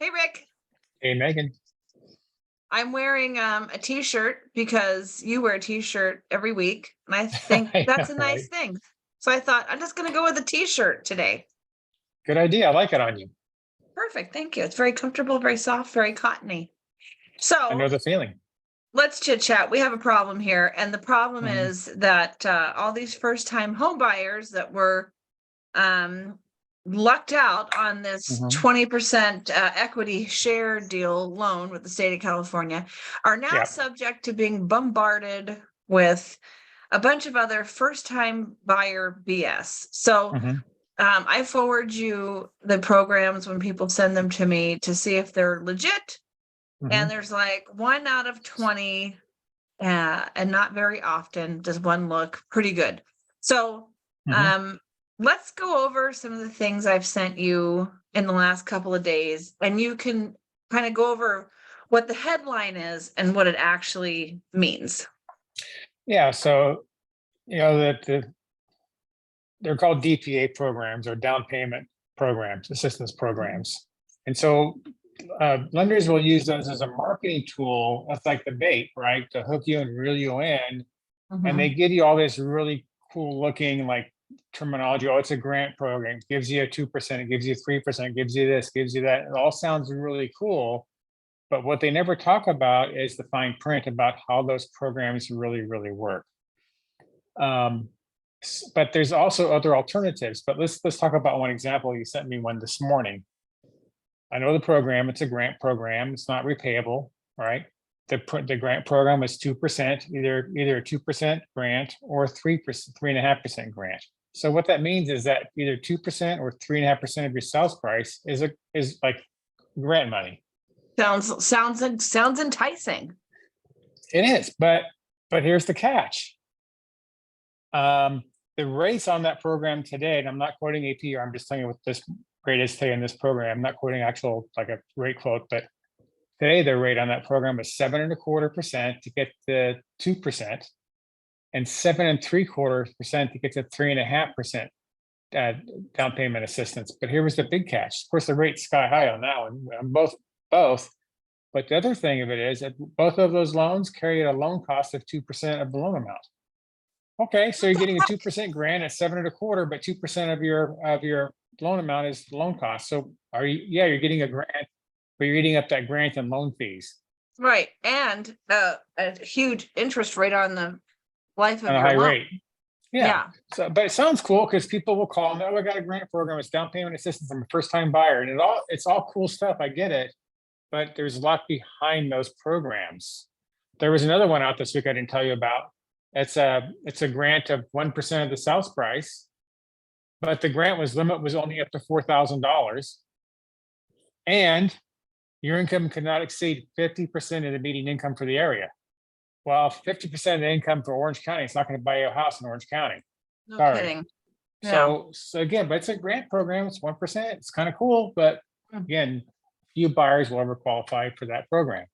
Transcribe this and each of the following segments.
Hey, Rick, Hey, Megan. I'm wearing a t-shirt because you wear a t-shirt every week, and I think I that's know, a right? nice thing. So I thought I'm just going to go with a t-shirt today. Good idea. I like it on you. Perfect. Thank you. It's very comfortable, very soft, very cottony. I know So the feeling. let's chit chat. We have a problem here, and the problem Mhm. is that all these first-time home buyers that were um, lucked out on this Mhm. 20% equity share deal loan with the state of California are now Yeah. subject to being bombarded with a bunch of other first-time buyer BS. So Mhm. I forward you the programs when people send them to me to see if they're legit. And Mhm. there's like 1 out of 20, and not very often does one look pretty good. So Mhm. um, let's go over some of the things I've sent you in the last couple of days, and you can kind of go over what the headline is and what it actually means. Yeah. So that they're called DPA programs or down payment programs, assistance programs, and so lenders will use those as a marketing tool. That's like the bait, right, to hook you and reel you in, and they Mhm. give you all this really cool looking like terminology. Oh, it's a grant program. It gives you a 2%. It gives you 3%. Gives you this. Gives you that. It all sounds really cool. But what they never talk about is the fine print about how those programs really, really work. Um, but there's also other alternatives. But let's talk about one example. You sent me one this morning. I know the program. It's a grant program. It's not repayable, right? The grant program is 2%, either a 2% grant or 3%, 3.5% grant. So what that means is that either 2% or 3.5% of your sales price is like grant money. Sounds enticing. It is, but here's the catch. Um, the rates on that program today, and I'm not quoting APR, I'm just telling you what this rate is today in this program. I'm not quoting actual like a rate quote, but today the rate on that program is 7.25% to get the 2%, and 7.75% to get to 3.5% down payment assistance. But here was the big catch. Of course, the rate's sky high on that one. Both. But the other thing of it is that both of those loans carry a loan cost of 2% of the loan amount. Okay, so What you're the getting a heck? 2% grant at 7.25, but 2% of your loan amount is loan cost. So are you? Yeah, you're getting a grant, but you're eating up that grant and loan fees Right. And a huge interest rate on the life on of a your high loan. rate. Yeah. Yeah. So, but it sounds cool because people will call and, oh, I got a grant program. It's down payment assistance. I'm a first time buyer, and it's all cool stuff. I get it, but there's a lot behind those programs. There was another one out this week I didn't tell you about. It's a grant of 1% of the sales price, but the grant limit was only up to $4,000, and your income could not exceed 50% of the median income for the area. Well, 50% of the income for Orange County, it's not going to buy you a house in Orange County. No Sorry. kidding. Yeah. So again, but it's a grant program. It's 1%. It's kind of cool, but Mm. again, few buyers will ever qualify for that program.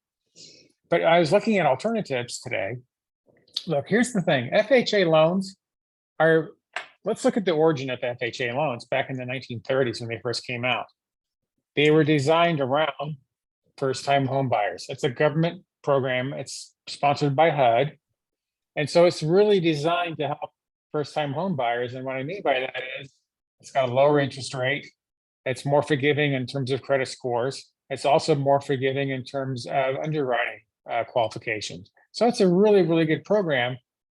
But I was looking at alternatives today. Look, here's the thing: FHA loans are. Let's look at the origin of FHA loans back in the 1930s when they first came out. They were designed around first-time home buyers. It's a government program. It's sponsored by HUD, and so it's really designed to help first-time home buyers. And what I mean by that is it's got a lower interest rate. It's more forgiving in terms of credit scores. It's also more forgiving in terms of underwriting qualifications. So it's a really, really good program.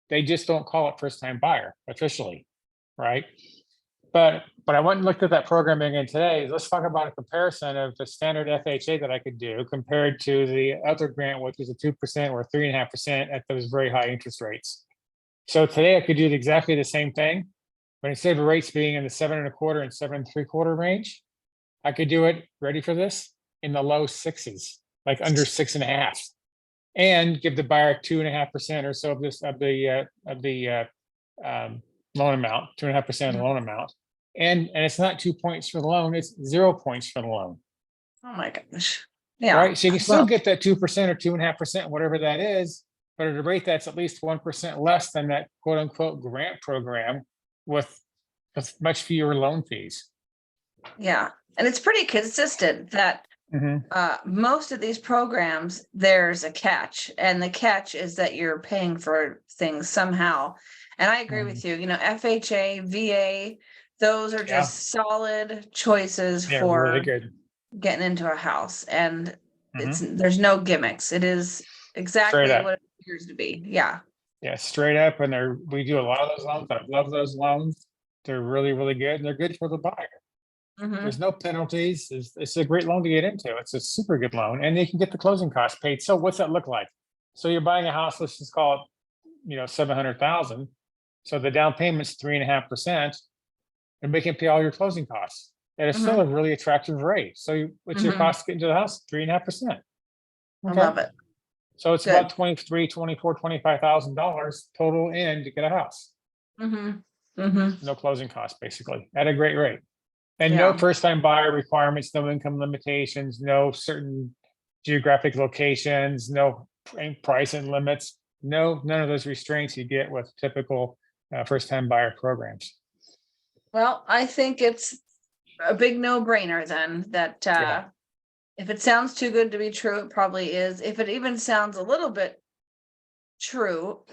They just don't call it first time buyer officially, right? But I went and looked at that program again today. Let's talk about a comparison of the standard FHA that I could do compared to the other grant, which is a 2% or 3.5% at those very high interest rates. So today I could do exactly the same thing, but instead of rates being in the 7.25 and 7.75 range, I could do it, ready for this, in the low sixes, like under 6.5, and give the buyer 2.5% or so of the loan amount, 2.5% of the loan amount. And it's not 2 points for the loan, it's 0 points for the loan. Oh my gosh. Yeah. Right. So you can still Well, get that 2% or 2.5%, whatever that is, but at a rate that's at least 1% less than that quote unquote grant program with much fewer loan fees. yeah. And it's pretty consistent that Mhm. Most of these programs, there's a catch, and the catch is that you're paying for things somehow. And I agree with you, FHA, VA, those are Yeah, just solid choices they're really for good. getting into a house, and Mhm. there's no gimmicks. It is Straight exactly up. what it appears to be. Yeah. Yeah, straight up. And we do a lot of those loans. I love those loans. They're really, really good. And they're good for the buyer. Mm-hmm. There's no penalties. It's a great loan to get into. It's a super good loan, and you can get the closing costs paid. So what's that look like? So you're buying a house, let's just call it, 700,000. So the down payment's 3.5%, and they can pay all your closing costs. And it's still Mm-hmm. a really attractive rate. So what's your Mm-hmm. cost to get into the house? 3.5%. I Okay. love it. So it's Good. about 23, 24, $25,000 total in to get a house. Mm-hmm. Mm-hmm. No closing costs, basically, at a great rate. And no Yeah. first-time buyer requirements, no income limitations, no certain geographic locations, no price and limits, none of those restraints you get with typical first-time buyer programs. Well, I think it's a big no-brainer then that Yeah. if it sounds too good to be true, it probably is. If it even sounds a little bit true,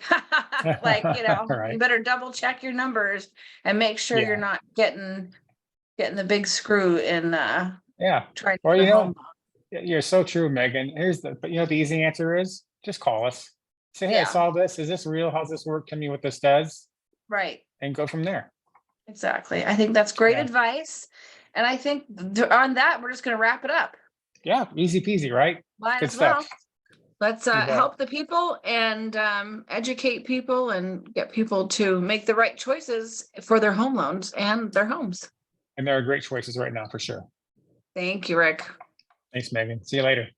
like, you Right. better double check your numbers and make sure you're Yeah. not getting the big screw in Yeah. trying to Or, get a home. you're so true, Megan. But the easy answer is just call us. Say, hey, I Yeah, saw this. Is this real? How's this work? Tell me what this does, right. and go from there. Exactly. I think that's great Yeah. advice. And I think on that, we're just going to wrap it up. Yeah. Easy peasy, right? Might Good as well. stuff. Let's You bet. help the people and educate people and get people to make the right choices for their home loans and their homes. And there are great choices right now for sure. Thank you, Rick. Thanks, Megan. See you later.